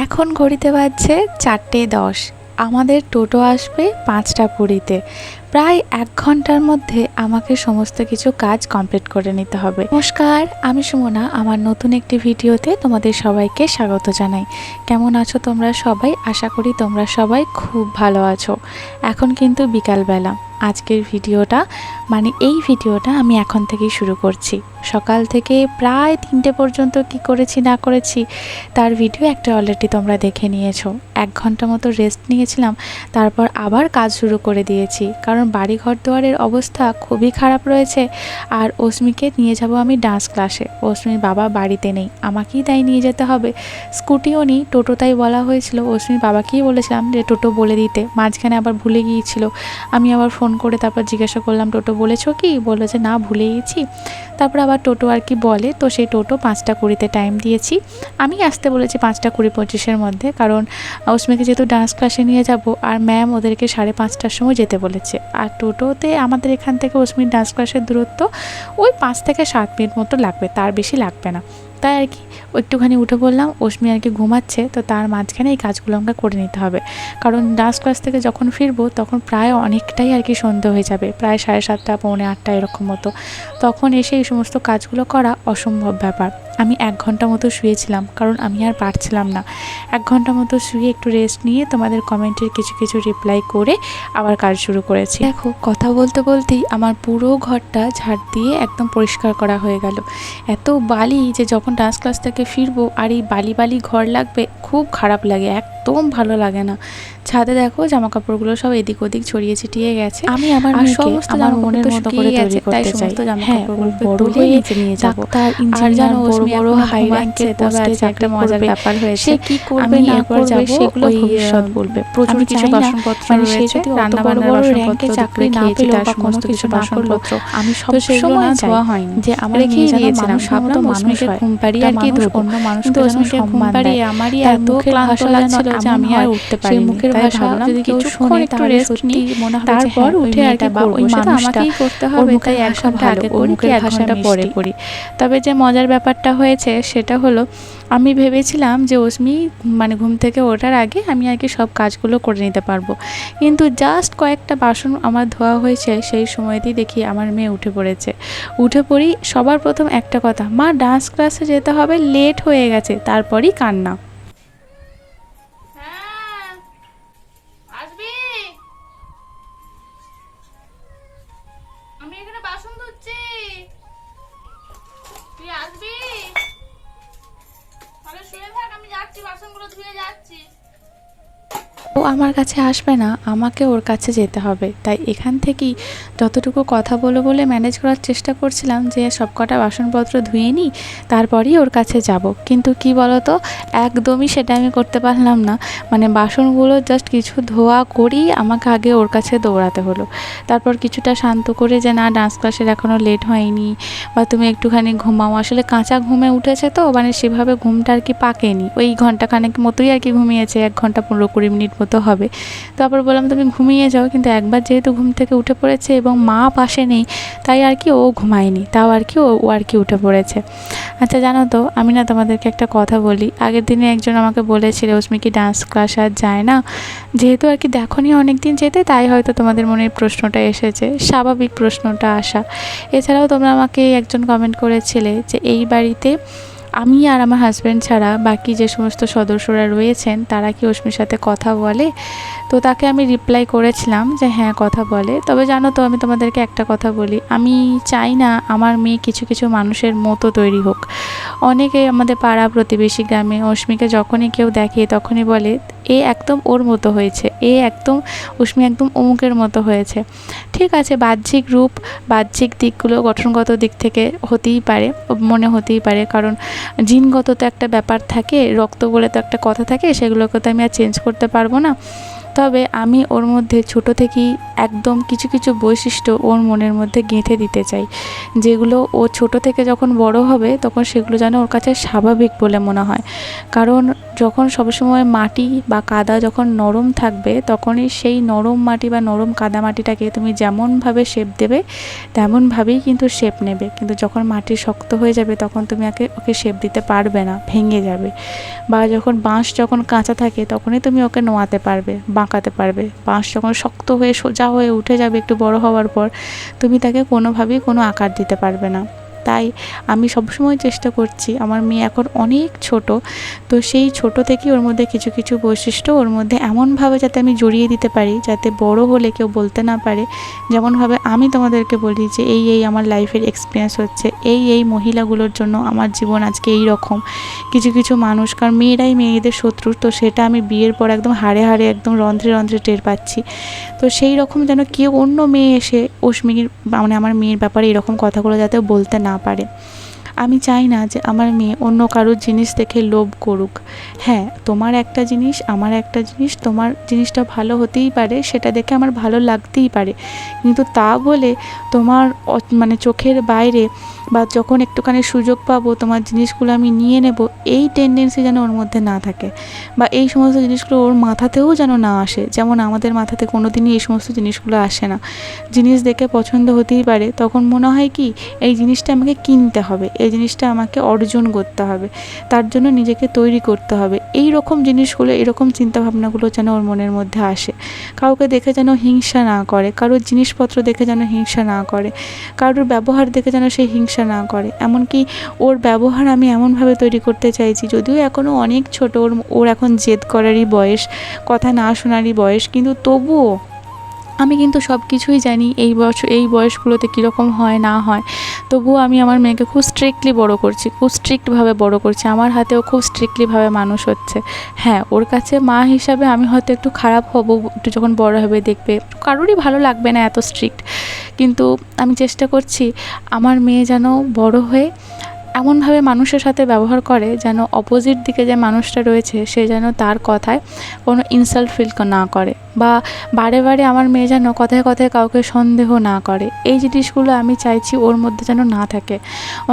এখন ঘড়িতে বাজছে 4:10। আমাদের টোটো আসবে 5:20-তে। প্রায় 1 ঘন্টার মধ্যে আমাকে সমস্ত কিছু কাজ কমপ্লিট করে নিতে হবে। নমস্কার, আমি সুমনা। আমার নতুন একটি ভিডিওতে তোমাদের সবাইকে স্বাগত জানাই। কেমন আছো তোমরা সবাই? আশা করি তোমরা সবাই খুব ভালো আছো। এখন কিন্তু বিকালবেলা। আজকের ভিডিওটা এই ভিডিওটা আমি এখন থেকেই শুরু করছি। সকাল থেকে প্রায় 3টে পর্যন্ত কি করেছি না করেছি তার ভিডিও একটা অলরেডি তোমরা দেখে নিয়েছো। 1 ঘন্টা মতো রেস্ট নিয়েছিলাম, তারপর আবার কাজ শুরু করে দিয়েছি। কারণ বাড়ি ঘর দুয়ারের অবস্থা খুবই খারাপ রয়েছে। আর অস্মিকে নিয়ে যাব আমি ডান্স ক্লাসে। অস্মির বাবা বাড়িতে নেই, আমাকেই তাই নিয়ে যেতে হবে। স্কুটিও নেই, টোটো তাই বলা হয়েছিল। অস্মির বাবাকেই বলেছিলাম যে টোটো বলে দিতে, মাঝখানে আবার ভুলে গিয়েছিল। আমি আবার ফোন করে তারপর জিজ্ঞাসা করলাম, টোটো বলেছো কি? বললো যে না, ভুলে গেছি। তারপর আবার টোটো আর কি বলে, তো সেই টোটো 5:20-তে টাইম দিয়েছি। আমি আসতে বলেছি 5:20-25-এর মধ্যে, কারণ অস্মিকে যেহেতু ডান্স ক্লাসে নিয়ে যাব আর ম্যাম ওদেরকে 5:30টার সময় যেতে বলেছে। আর টোটোতে আমাদের এখান থেকে অস্মির ডান্স ক্লাসের দূরত্ব ওই 5 থেকে 7 মিনিট মতো লাগবে, তার বেশি লাগবে না। তাই আর কি একটুখানি উঠে পড়লাম। অস্মি আর কি ঘুমাচ্ছে, তো তার মাঝখানে এই কাজগুলো আমাকে করে নিতে হবে। কারণ ডান্স ক্লাস থেকে যখন ফিরবো তখন প্রায় অনেকটাই আর কি সন্ধ্যে হয়ে যাবে, প্রায় 7:30 পৌনে 8টা এরকম মতো। তখন এসে এই সমস্ত কাজগুলো করা অসম্ভব ব্যাপার। আমি 1 ঘন্টা মতো শুয়েছিলাম, কারণ আমি আর পারছিলাম না। 1 ঘন্টা মতো শুয়ে একটু রেস্ট নিয়ে তোমাদের কমেন্টের কিছু কিছু রিপ্লাই করে আবার কাজ শুরু করেছি। দেখো, কথা বলতে বলতেই আমার পুরো ঘরটা ঝাড় দিয়ে একদম পরিষ্কার করা হয়ে গেল। এত বালি যে যখন ডান্স ক্লাস থেকে ফিরবো আর এই বালি বালি ঘর লাগবে, খুব খারাপ লাগে, একদম ভালো লাগে না। ছাদে দেখো জামা কাপড়গুলো সব এদিক ওদিক ছড়িয়ে ছিটিয়ে গেছে। আমি আমার সমস্ত আমার মনের মতো করে তৈরি করতে চাই। হ্যাঁ, বড় হয়ে নিচে নিয়ে যাব। ডাক্তার, ইঞ্জিনিয়ার, বড় বড় হাই র্যাঙ্কের পোস্টে একটা মজার ব্যাপার হয়েছে। সে কি করবে না করবে সেগুলো ভবিষ্যৎ বলবে। প্রচুর কিছু বাসনপত্র রয়েছে, রান্না বান্নার বাসনপত্র, চাকরি না পেলেও বা কোনো কিছু বাসনপত্র আমি সব সময় ধোয়া হয়নি যে আমার রেখেই দিয়েছিলাম। ভাবলাম অস্মিকে ঘুম পাড়িয়ে আর কি ধরবো, অন্য মানুষকে অস্মিকে ঘুম পাড়িয়ে আমারই এত ক্লান্ত লাগছিল যে আমি আর উঠতে পারিনি। তাই ভাবলাম যদি কিছু শোনে একটু রেস্ট নিই, তারপর উঠে আর কি করবো। সেটা আমাকেই করতে হবে, তাই 1 ঘন্টা আগে করি কি 1 ঘন্টা পরে করি। তবে যে মজার ব্যাপারটা হয়েছে সেটা হলো, আমি ভেবেছিলাম যে অস্মি ঘুম থেকে ওঠার আগে আমি আর কি সব কাজগুলো করে নিতে পারবো। কিন্তু জাস্ট কয়েকটা বাসন আমার ধোয়া হয়েছে, সেই সময়তেই দেখি আমার মেয়ে উঠে পড়েছে। উঠে পড়ি, সবার প্রথম একটা কথা, মা ডান্স ক্লাসে যেতে হবে, লেট হয়ে গেছে। তারপরই কান্না। আমি এখানে বাসন ধুচ্ছি, তুই আসবি? তাহলে শুয়ে থাক, আমি যাচ্ছি, বাসনগুলো ধুয়ে যাচ্ছি। ও আমার কাছে আসবে না, আমাকে ওর কাছে যেতে হবে। তাই এখান থেকেই যতটুকু কথা বলে ম্যানেজ করার চেষ্টা করছিলাম যে সব কটা বাসনপত্র ধুয়ে নিই, তারপরই ওর কাছে যাব। কিন্তু কি বলতো, একদমই সেটা আমি করতে পারলাম না। বাসনগুলো জাস্ট কিছু ধোয়া করেই আমাকে আগে ওর কাছে দৌড়াতে হলো। তারপর কিছুটা শান্ত করে যে না, ডান্স ক্লাসের এখনও লেট হয়নি, বা তুমি একটুখানি ঘুমাও। আসলে কাঁচা ঘুমে উঠেছে, তো সেভাবে ঘুমটা আর কি পাকেনি। ওই ঘন্টাখানেক মতোই আর কি ঘুমিয়েছে, 1 ঘন্টা 15-20 মিনিট মতো হবে। তারপর বললাম তুমি ঘুমিয়ে যাও, কিন্তু একবার যেহেতু ঘুম থেকে উঠে পড়েছে এবং মা পাশে নেই, তাই আর কি ও ঘুমায়নি, তাও আর কি ও আর কি উঠে পড়েছে। আচ্ছা জানো তো, আমি না তোমাদেরকে একটা কথা বলি। আগের দিনে একজন আমাকে বলেছিল অস্মি কি ডান্স ক্লাস আর যায় না? যেহেতু আর কি দেখোনি অনেক দিন যেতে, তাই হয়তো তোমাদের মনে প্রশ্নটা এসেছে, স্বাভাবিক প্রশ্নটা আসা। এছাড়াও তোমরা আমাকে একজন কমেন্ট করেছিলে যে এই বাড়িতে আমি আর আমার হাজব্যান্ড ছাড়া বাকি যে সমস্ত সদস্যরা রয়েছেন তারা কি অস্মির সাথে কথা বলে? তো তাকে আমি রিপ্লাই করেছিলাম যে হ্যাঁ, কথা বলে। তবে জানো তো, আমি তোমাদেরকে একটা কথা বলি, আমি চাই না আমার মেয়ে কিছু কিছু মানুষের মতো তৈরি হোক। অনেকে আমাদের পাড়া প্রতিবেশী গ্রামে অস্মিকে যখনই কেউ দেখে তখনই বলে এ একদম ওর মতো হয়েছে, অস্মি একদম অমুকের মতো হয়েছে। ঠিক আছে, বাহ্যিক রূপ, বাহ্যিক দিকগুলো গঠনগত দিক থেকে হতেই পারে, হতেই পারে, কারণ জিনগত তো একটা ব্যাপার থাকে, রক্ত বলে তো একটা কথা থাকে, সেগুলোকে তো আমি আর চেঞ্জ করতে পারবো না। তবে আমি ওর মধ্যে ছোট থেকেই একদম কিছু কিছু বৈশিষ্ট্য ওর মনের মধ্যে গেঁথে দিতে চাই, যেগুলো ও ছোট থেকে যখন বড় হবে তখন সেগুলো যেন ওর কাছে স্বাভাবিক বলে মনে হয়। কারণ যখন সবসময় মাটি বা কাদা যখন নরম থাকবে তখনই সেই নরম মাটি বা নরম কাদা মাটিটাকে তুমি যেমনভাবে শেপ দেবে তেমনভাবেই কিন্তু শেপ নেবে। কিন্তু যখন মাটি শক্ত হয়ে যাবে তখন তুমি ওকে শেপ দিতে পারবে না, ভেঙে যাবে। বা যখন বাঁশ যখন কাঁচা থাকে তখনই তুমি ওকে নোয়াতে পারবে, বাঁকাতে পারবে। বাঁশ যখন শক্ত হয়ে সোজা হয়ে উঠে যাবে একটু বড় হওয়ার পর, তুমি তাকে কোনোভাবেই কোনো আকার দিতে পারবে না। তাই আমি সবসময় চেষ্টা করছি, আমার মেয়ে এখন অনেক ছোট, তো সেই ছোট থেকেই ওর মধ্যে কিছু কিছু বৈশিষ্ট্য ওর মধ্যে এমনভাবে যাতে আমি জড়িয়ে দিতে পারি যাতে বড় হলে কেউ বলতে না পারে, যেমনভাবে আমি তোমাদেরকে বলি যে এই আমার লাইফের এক্সপিরিয়েন্স হচ্ছে, এই মহিলাগুলোর জন্য আমার জীবন আজকে এই রকম। কিছু কিছু মানুষ, কারণ মেয়েরাই মেয়েদের শত্রু, তো সেটা আমি বিয়ের পর একদম হাড়ে হাড়ে একদম রন্ধ্রে রন্ধ্রে টের পাচ্ছি। তো সেই রকম যেন কেউ অন্য মেয়ে এসে অশ্মির মানে আমার মেয়ের ব্যাপারে এরকম কথাগুলো যাতে বলতে না পারে। আমি চাই না যে আমার মেয়ে অন্য কারোর জিনিস দেখে লোভ করুক। হ্যাঁ, তোমার একটা জিনিস, আমার একটা জিনিস, তোমার জিনিসটা ভালো হতেই পারে, সেটা দেখে আমার ভালো লাগতেই পারে, কিন্তু তা বলে তোমার মানে চোখের বাইরে বা যখন একটুখানি সুযোগ পাবো তোমার জিনিসগুলো আমি নিয়ে নেব, এই টেন্ডেন্সি যেন ওর মধ্যে না থাকে, বা এই সমস্ত জিনিসগুলো ওর মাথাতেও যেন না আসে। যেমন আমাদের মাথাতে কোনো দিনই এই সমস্ত জিনিসগুলো আসে না। জিনিস দেখে পছন্দ হতেই পারে, তখন মনে হয় কি এই জিনিসটা আমাকে কিনতে হবে, এই জিনিসটা আমাকে অর্জন করতে হবে, তার জন্য নিজেকে তৈরি করতে হবে। এই রকম জিনিসগুলো, এরকম চিন্তাভাবনাগুলো যেন ওর মনের মধ্যে আসে। কাউকে দেখে যেন হিংসা না করে, কারোর জিনিসপত্র দেখে যেন হিংসা না করে, কারোর ব্যবহার দেখে যেন সে হিংসা না করে। এমনকি ওর ব্যবহার আমি এমনভাবে তৈরি করতে চাইছি, যদিও এখনও অনেক ছোট, ওর এখন জেদ করারই বয়স, কথা না শোনারই বয়স, কিন্তু তবুও আমি কিন্তু সব কিছুই জানি এই বয়সগুলোতে কীরকম হয় না হয়। তবুও আমি আমার মেয়েকে খুব স্ট্রিক্টলি বড় করছি, খুব স্ট্রিক্টভাবে বড় করছি। আমার হাতেও খুব স্ট্রিক্টলিভাবে মানুষ হচ্ছে। হ্যাঁ, ওর কাছে মা হিসাবে আমি হয়তো একটু খারাপ হব, একটু যখন বড় হবে দেখবে, কারোরই ভালো লাগবে না এত স্ট্রিক্ট। কিন্তু আমি চেষ্টা করছি আমার মেয়ে যেন বড় হয়ে এমনভাবে মানুষের সাথে ব্যবহার করে যেন অপোজিট দিকে যে মানুষটা রয়েছে সে যেন তার কথায় কোনো ইনসাল্ট ফিল না করে, বা বারে বারে আমার মেয়ে যেন কথায় কথায় কাউকে সন্দেহ না করে। এই জিনিসগুলো আমি চাইছি ওর মধ্যে যেন না থাকে।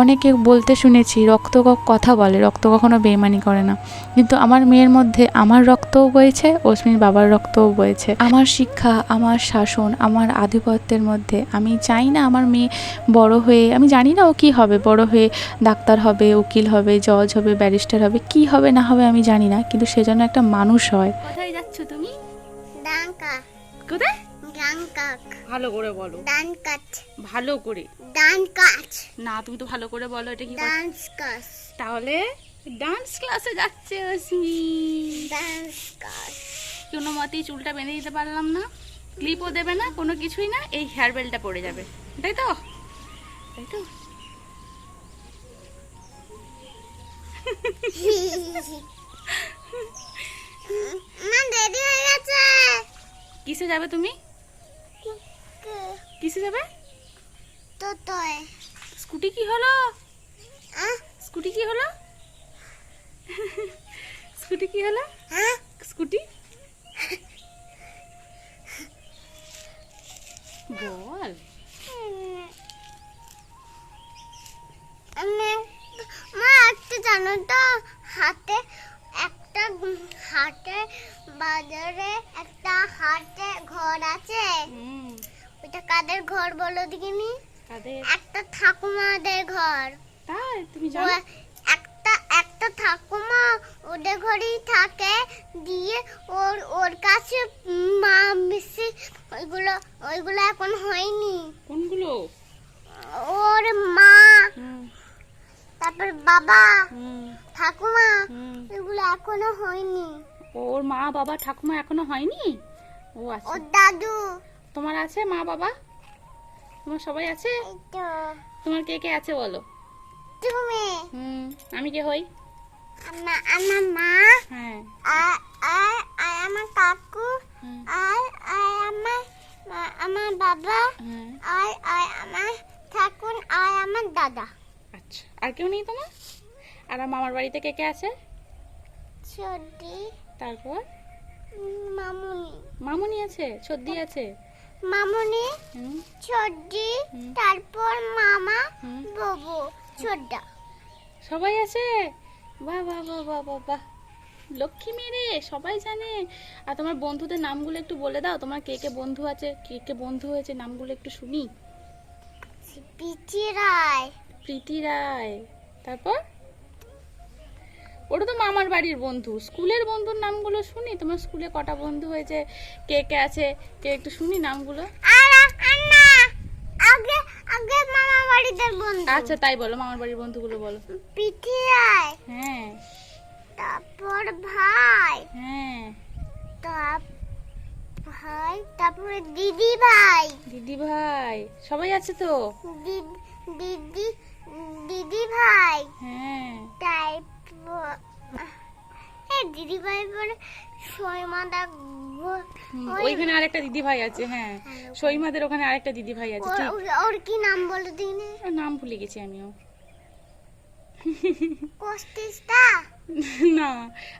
অনেকে বলতে শুনেছি রক্ত কথা বলে, রক্ত কখনো বেইমানি করে না, কিন্তু আমার মেয়ের মধ্যে আমার রক্তও বয়েছে, অশ্মির বাবার রক্তও বয়েছে। আমার শিক্ষা, আমার শাসন, আমার আধিপত্যের মধ্যে আমি চাই না আমার মেয়ে বড় হয়ে, আমি জানি না ও কী হবে, বড় হয়ে ডাক্তার হবে, উকিল হবে, জজ হবে, ব্যারিস্টার হবে, কি হবে না হবে আমি জানি না, কিন্তু সে যেন একটা মানুষ হয়। কোথায় যাচ্ছ তুমি? ডানকা কোথায়? ডানকাক ভালো করে বলো। ডানকাট ভালো করে। ডানকাট না, তুমি তো ভালো করে বলো এটা কি কথা? ডান্স ক্লাস তাহলে ডান্স ক্লাসে যাচ্ছে অশ্মি। ডান্স ক্লাস কোনো মতেই চুলটা বেঁধে দিতে পারলাম না, ক্লিপও দেবে না, কোনো কিছুই না, এই হেয়ার বেলটা পড়ে যাবে, তাই তো? তাই তো? না দেরি হয়ে গেছে কিসে যাবে তুমি? কিসে যাবে? তো তোয় স্কুটি কি হলো? স্কুটি কি হলো? স্কুটি কি হলো? হ্যাঁ স্কুটি বল। আমি মা একটা জানো তো হাতে একটা হাটে বাজারে একটা হাটে ঘর আছে, ওইটা কাদের ঘর বলো দেখিনি? কাদের? একটা ঠাকুমাদের ঘর। তাই তুমি জানো? একটা ঠাকুমা ওদের ঘরেই থাকে, দিয়ে ওর কাছে মা মিশি ওইগুলো এখন হয়নি। কোনগুলো? ওর মা, তারপর বাবা, ঠাকুমা, এগুলো এখনো হয়নি। ওর মা বাবা ঠাকুমা এখনো হয়নি? ও আচ্ছা। ওর দাদু। তোমার আছে মা বাবা? তোমার সবাই আছে? এই তো তোমার কে কে আছে বলো? তুমি। আমি কে হই? আমার মা, হ্যাঁ, আর আমার কাকু, আর আমার বাবা, আর আমার ঠাকুর, আর আমার দাদা। আচ্ছা, আর কেউ নেই তোমার? আর মামার বাড়িতে কে কে আছে? সর্দি, তারপর মামুনি। মামুনি আছে, ছদ্দি আছে। মামুনি, সর্দি, তারপর মামা, বাবু, ছোটদা। সবাই আছে? বাহ বাহ বাহ বাহ বাহ বাহ লক্ষ্মী মেয়ে সবাই জানে। আর তোমার বন্ধুদের নামগুলো একটু বলে দাও, তোমার কে কে বন্ধু আছে, কে কে বন্ধু হয়েছে, নামগুলো একটু শুনি। প্রীতি রায়। প্রীতি রায়, তারপর ওটা তো মামার বাড়ির বন্ধু। স্কুলের বন্ধুর নামগুলো শুনি, তোমার স্কুলে কটা বন্ধু হয়েছে, কে কে আছে, কে একটু শুনি নামগুলো। না, আগে আগে মামা বাড়িতে বন্ধু। আচ্ছা তাই বলো, মামার বাড়ির বন্ধুগুলো বলো। প্রীতি রায়, হ্যাঁ তারপর ভাই, হ্যাঁ তারপরে দিদি ভাই। দিদি ভাই সবাই আছে তো। দিদি দিদি ভাই, হ্যাঁ তারপর দিদি ভাই পরে সৈমাদা। ওইখানে আরেকটা দিদি ভাই আছে, হ্যাঁ সৈমাদের ওখানে আরেকটা দিদি ভাই আছে, ঠিক। ওর কি নাম বলে দিনে? ওর নাম ভুলে গেছি আমিও। কষ্টিসটা না,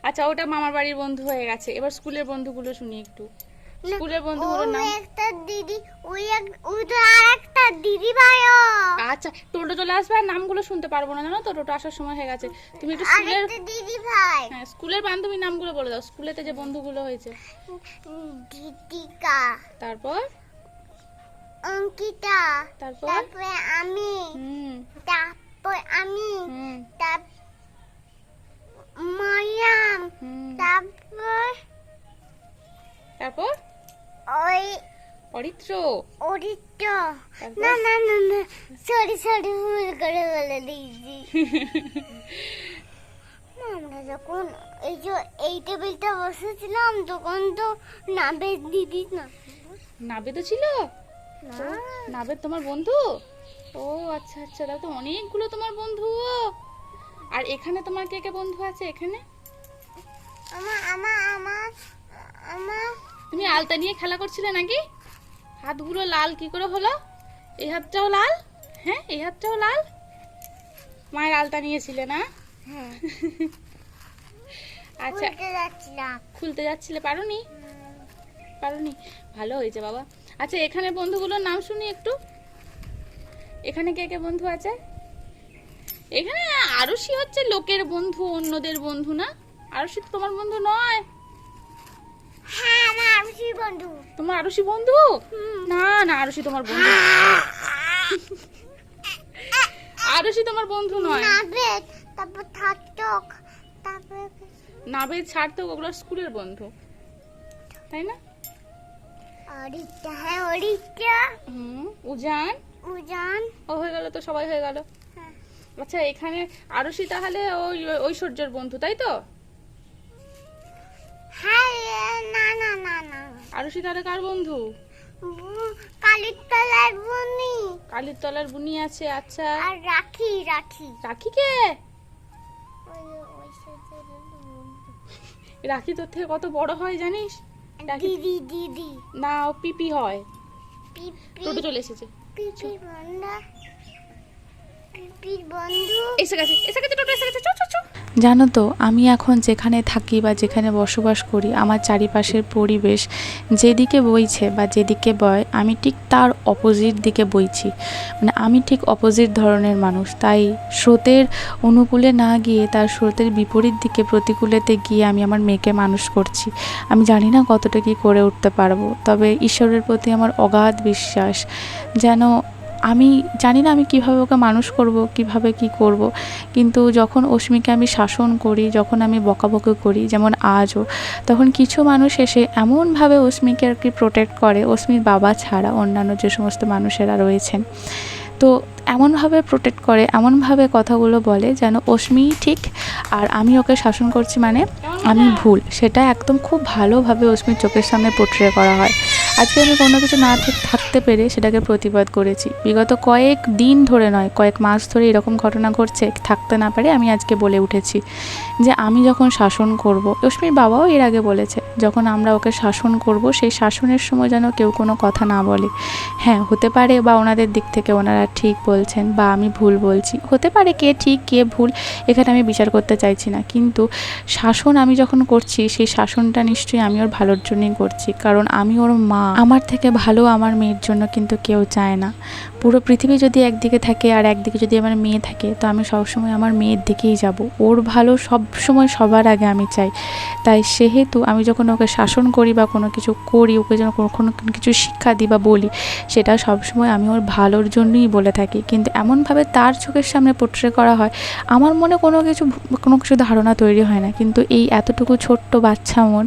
আচ্ছা ওটা মামার বাড়ির বন্ধু হয়ে গেছে। এবার স্কুলের বন্ধুগুলো শুনি একটু। স্কুলের বন্ধুগুলোর নাম। একটা দিদি, ওই তো আরেকটা দিদি ভাইও। আচ্ছা টোটো চলে আসবে আর নামগুলো শুনতে পারবো না, জানো তো, টোটো আসার সময় হয়ে গেছে। তুমি একটু স্কুলের, আরেকটা দিদি ভাই। হ্যাঁ স্কুলের বান্ধবীর নামগুলো বলে দাও, স্কুলেতে যে বন্ধুগুলো হয়েছে। গীতিকা, তারপর অঙ্কিতা, তারপর তারপরে আমি, তারপর আমি, হুম মারিয়াম, হুম তারপর তারপর ওই অরিত্র। অরিত্র। তারপর? না না না না, সরি ভুল করে বলে দিয়েছি। আমরা যখন এই টেবিলটা বসেছিলাম তখন তো নাবেদ দিদি না। নাবেদও ছিল? না, নাবেদ তোমার বন্ধু? ও আচ্ছা আচ্ছা, তাহলে তো অনেকগুলো তোমার বন্ধু। আর এখানে তোমার কে কে বন্ধু আছে এখানে? আমার আমার আমার আমার তুমি আলতা নিয়ে খেলা করছিলে নাকি? হাতগুলো লাল কি করে হলো? এই হাতটাও লাল? হ্যাঁ এই হাতটাও লাল? মায়ের আলতা নিয়েছিলে না? হ্যাঁ আচ্ছা খুলতে যাচ্ছিলাম। খুলতে যাচ্ছিলে, পারোনি? পারোনি, ভালো হয়েছে বাবা। আচ্ছা এখানে বন্ধুগুলোর নাম শুনি একটু। এখানে কে কে বন্ধু আছে? এখানে আরুষি হচ্ছে লোকের বন্ধু, অন্যদের বন্ধু না। আরুষি তো তোমার বন্ধু নয়। হ্যাঁ আমার আরুষি বন্ধু। তোমার আরুষি বন্ধু? না না, আরুষি তোমার বন্ধু, আরুষি তোমার বন্ধু নয়। নাবেদ, তারপর থাকতক, তারপর নাবেদ সার্থক ওগুলো স্কুলের বন্ধু, তাই না? অরিত্রা। হ্যাঁ অরিত্রা, উজান। উজান। ও হয়ে গেল তো, সবাই হয়ে গেল। হ্যাঁ। আচ্ছা এখানে আরুষি তাহলে ওই ঐশ্বর্যের বন্ধু, তাই তো? হ্যাঁ না না না না, আরুষি তাহলে কার বন্ধু? কালির তলার বনি। কালীর তলার বুনি আছে, আচ্ছা। আর রাখি রাখি রাখি কে? ওই সাথে রাখি তোর থেকে কত বড় হয় জানিস? রাখি দিদি দিদি না, ও পিপি হয়। পিপি টোটো চলে এসেছে, পিপি বন্ধু, পিপির বন্ধু এসে গেছে টোটো এসে গেছে, চো চো চো। জানো তো, আমি এখন যেখানে থাকি বা যেখানে বসবাস করি, আমার চারিপাশের পরিবেশ যেদিকে বইছে বা যেদিকে বয়, আমি ঠিক তার অপোজিট দিকে বইছি। মানে আমি ঠিক অপোজিট ধরনের মানুষ, তাই স্রোতের অনুকূলে না গিয়ে তার স্রোতের বিপরীত দিকে প্রতিকূলেতে গিয়ে আমি আমার মেয়েকে মানুষ করছি। আমি জানি না কতটা কি করে উঠতে পারবো, তবে ঈশ্বরের প্রতি আমার অগাধ বিশ্বাস। যেন আমি জানি না আমি কিভাবে ওকে মানুষ করব, কিভাবে কি করব, কিন্তু যখন অস্মিকে আমি শাসন করি, যখন আমি বকাবকি করি, যেমন আজও, তখন কিছু মানুষ এসে এমনভাবে অস্মিকে আর কি প্রোটেক্ট করে, অস্মির বাবা ছাড়া অন্যান্য যে সমস্ত মানুষেরা রয়েছেন, তো এমনভাবে প্রোটেক্ট করে, এমনভাবে কথাগুলো বলে যেন অস্মি ঠিক আর আমি ওকে শাসন করছি মানে আমি ভুল, সেটা একদম খুব ভালোভাবে অস্মির চোখের সামনে পোট্রে করা হয়। আজকে আমি কোনো কিছু না ঠিক থাকতে পেরে সেটাকে প্রতিবাদ করেছি। বিগত কয়েক দিন ধরে নয়, কয়েক মাস ধরে এরকম ঘটনা ঘটছে, থাকতে না পারে আমি আজকে বলে উঠেছি যে আমি যখন শাসন করব, অস্মির বাবাও এর আগে বলেছে, যখন আমরা ওকে শাসন করব সেই শাসনের সময় যেন কেউ কোনো কথা না বলে। হ্যাঁ হতে পারে বা ওনাদের দিক থেকে ওনারা ঠিক বলছেন বা আমি ভুল বলছি, হতে পারে কে ঠিক কে ভুল এখানে আমি বিচার করতে চাইছি না, কিন্তু শাসন আমি যখন করছি সেই শাসনটা নিশ্চয়ই আমি ওর ভালোর জন্যই করছি, কারণ আমি ওর মা। আমার থেকে ভালো আমার মেয়ের জন্য কিন্তু কেউ চায় না। পুরো পৃথিবী যদি একদিকে থাকে আর একদিকে যদি আমার মেয়ে থাকে, তো আমি সবসময় আমার মেয়ের দিকেই যাব। ওর ভালো সবসময় সবার আগে আমি চাই। তাই সেহেতু আমি যখন ওকে শাসন করি বা কোনো কিছু করি, ওকে যেন কোনো কিছু শিক্ষা দিই বা বলি, সেটা সবসময় আমি ওর ভালোর জন্যই বলে থাকি। কিন্তু এমনভাবে তার চোখের সামনে পোট্রে করা হয়, আমার মনে কোনো কিছু ধারণা তৈরি হয় না। কিন্তু এই এতটুকু ছোট্ট বাচ্চা মন,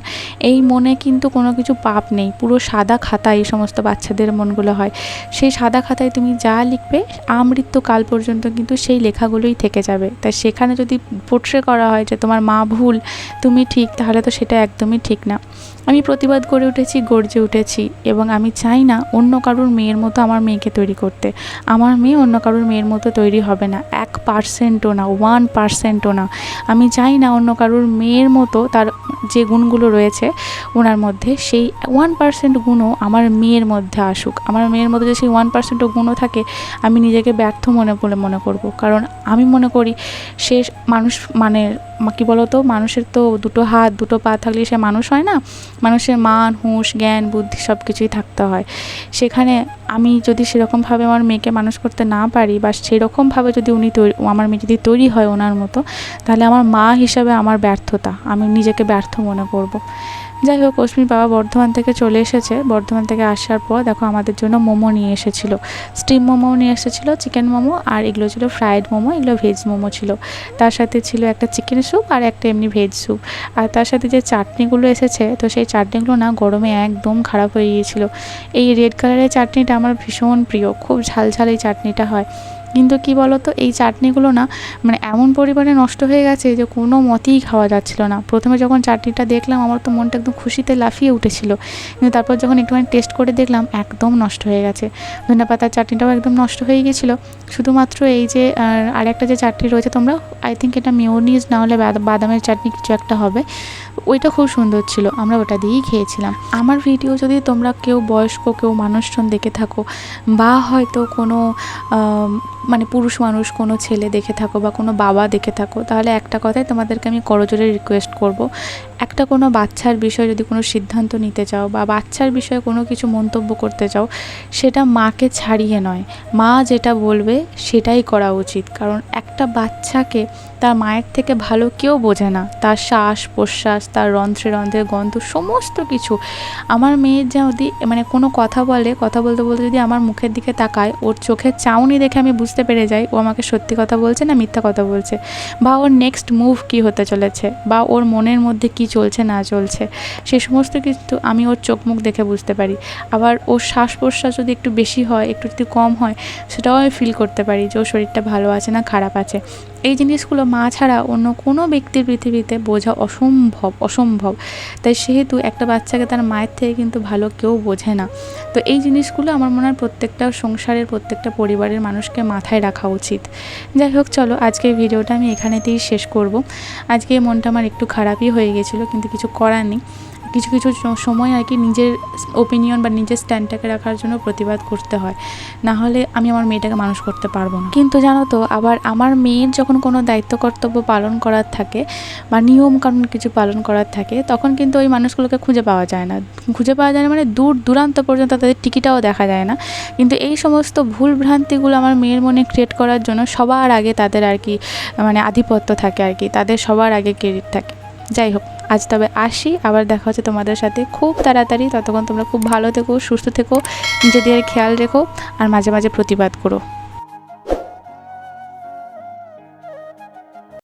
এই মনে কিন্তু কোনো কিছু পাপ নেই। পুরো সাদা খাতা এই সমস্ত বাচ্চাদের মনগুলো হয়। সেই সাদা খাতায় তুমি যা লিখবে আমৃত্যুকাল পর্যন্ত কিন্তু সেই লেখাগুলোই থেকে যাবে। তাই সেখানে যদি পোট্রে করা হয় যে তোমার মা ভুল, তুমি ঠিক, তাহলে তো সেটা একদমই ঠিক না। আমি প্রতিবাদ করে উঠেছি, গর্জে উঠেছি, এবং আমি চাই না অন্য কারোর মেয়ের মতো আমার মেয়েকে তৈরি করতে। আমার মেয়ে অন্য কারোর মেয়ের মতো তৈরি হবে না, 1%ও না, 1%ও না। আমি চাই না অন্য কারোর মেয়ের মতো তার যে গুণগুলো রয়েছে ওনার মধ্যে, সেই 1% গুণও আমার মেয়ের মধ্যে আসুক। আমার মেয়ের মধ্যে যদি সেই 1%ও গুণও থাকে, আমি নিজেকে ব্যর্থ মনে করব। কারণ আমি মনে করি সে মানুষ, মানে কী বলতো, মানুষের তো দুটো হাত দুটো পা থাকলে সে মানুষ হয় না। মানুষের মান, হুঁশ, জ্ঞান, বুদ্ধি সব কিছুই থাকতে হয়। সেখানে আমি যদি সেরকমভাবে আমার মেয়েকে মানুষ করতে না পারি, বা সেরকমভাবে যদি আমার মেয়ে যদি তৈরি হয় ওনার মতো, তাহলে আমার মা হিসাবে আমার ব্যর্থতা, আমি নিজেকে ব্যর্থ মনে করব। যাই হোক, অশ্মির বাবা বর্ধমান থেকে চলে এসেছে। বর্ধমান থেকে আসার পর দেখো আমাদের জন্য মোমো নিয়ে এসেছিল, স্টিম মোমো নিয়ে এসেছিলো, চিকেন মোমো, আর এগুলো ছিল ফ্রাইড মোমো, এগুলো ভেজ মোমো ছিল। তার সাথে ছিল একটা চিকেন স্যুপ আর একটা এমনি ভেজ স্যুপ। আর তার সাথে যে চাটনিগুলো এসেছে, তো সেই চাটনিগুলো না গরমে একদম খারাপ হয়ে গিয়েছিল। এই রেড কালারের চাটনিটা আমার ভীষণ প্রিয়, খুব ঝাল এই চাটনিটা হয়। কিন্তু কি বলতো, এই চাটনিগুলো না মানে এমন পরিমাণে নষ্ট হয়ে গেছে যে কোনো মতেই খাওয়া যাচ্ছিল না। প্রথমে যখন চাটনিটা দেখলাম, আমার তো মনটা একদম খুশিতে লাফিয়ে উঠেছিল। কিন্তু তারপর যখন একটুখানি টেস্ট করে দেখলাম, একদম নষ্ট হয়ে গেছে। ধনেপাতার চাটনিটাও একদম নষ্ট হয়ে গিয়েছিলো। শুধুমাত্র এই যে আর একটা যে চাটনি রয়েছে, তোমরা আই থিঙ্ক এটা মেয়োনিজ না হলে বাদামের চাটনি কিছু একটা হবে, ওইটা খুব সুন্দর ছিল, আমরা ওটা দিয়েই খেয়েছিলাম। আমার ভিডিও যদি তোমরা কেউ বয়স্ক কেউ মানুষজন দেখে থাকো, বা হয়তো কোনো মানে পুরুষ মানুষ কোনো ছেলে দেখে থাকো, বা কোনো বাবা দেখে থাকো, তাহলে একটা কথাই তোমাদেরকে আমি করজোরে রিকোয়েস্ট করব, একটা কোনো বাচ্চার বিষয়ে যদি কোনো সিদ্ধান্ত নিতে চাও, বা বাচ্চার বিষয়ে কোনো কিছু মন্তব্য করতে চাও, সেটা মাকে ছাড়িয়ে নয়। মা যেটা বলবে সেটাই করা উচিত। কারণ একটা বাচ্চাকে তার মায়ের থেকে ভালো কেউ বোঝে না। তার শ্বাস প্রশ্বাস, তার রন্ধ্রে গন্ধ, সমস্ত কিছু। আমার মেয়ের যদি মানে কোনো কথা বলতে যদি আমার মুখের দিকে তাকায়, ওর চোখের চাউনি দেখে আমি বুঝতে পেরে যাই ও আমাকে সত্যি কথা বলছে না মিথ্যা কথা বলছে, বা ওর নেক্সট মুভ কী হতে চলেছে, বা ওর মনের মধ্যে কী চলছে না চলছে, সেই সমস্ত কিছু আমি ওর চোখ মুখ দেখে বুঝতে পারি। আবার ওর শ্বাস প্রশ্বাস যদি একটু বেশি হয়, একটু যদি কম হয়, সেটাও আমি ফিল করতে পারি যে ওর শরীরটা ভালো আছে না খারাপ আছে। এই জিনিসগুলো মা ছাড়া অন্য কোনো ব্যক্তির পৃথিবীতে বোঝা অসম্ভব। তাই সেহেতু একটা বাচ্চাকে তার মায়ের থেকে কিন্তু ভালো কেউ বোঝে না। তো এই জিনিসগুলো আমার মনে হয় প্রত্যেকটা সংসারের, প্রত্যেকটা পরিবারের মানুষকে মাথায় রাখা উচিত। যাই হোক, চলো আজকের ভিডিওটা আমি এখানেতেই শেষ করব। আজকে মনটা আমার একটু খারাপই হয়ে গেছিলো, কিন্তু কিছু করার নেই। কিছু সময় আর কি নিজের ওপিনিয়ন বা নিজের স্ট্যান্ডটাকে রাখার জন্য প্রতিবাদ করতে হয়, না হলে আমি আমার মেয়েটাকে মানুষ করতে পারবো না। কিন্তু জানো তো, আবার আমার মেয়ের যখন কোনো দায়িত্ব কর্তব্য পালন করার থাকে, বা নিয়ম কানুন কিছু পালন করার থাকে, তখন কিন্তু ওই মানুষগুলোকে খুঁজে পাওয়া যায় না মানে দূর দূরান্ত পর্যন্ত তাদের টিকিটাও দেখা যায় না। কিন্তু এই সমস্ত ভুল ভ্রান্তিগুলো আমার মেয়ের মনে ক্রিয়েট করার জন্য সবার আগে তাদের আর কি মানে আধিপত্য থাকে আর কি, তাদের সবার আগে ক্রেডিট থাকে। যাই হোক, আজ তবে আসি, আবার দেখা হচ্ছে তোমাদের সাথে খুব তাড়াতাড়ি। ততক্ষণ তোমরা খুব ভালো থেকো, সুস্থ থেকো, নিজেদের খেয়াল রেখো, আর মাঝে মাঝে প্রতিবাদ করো।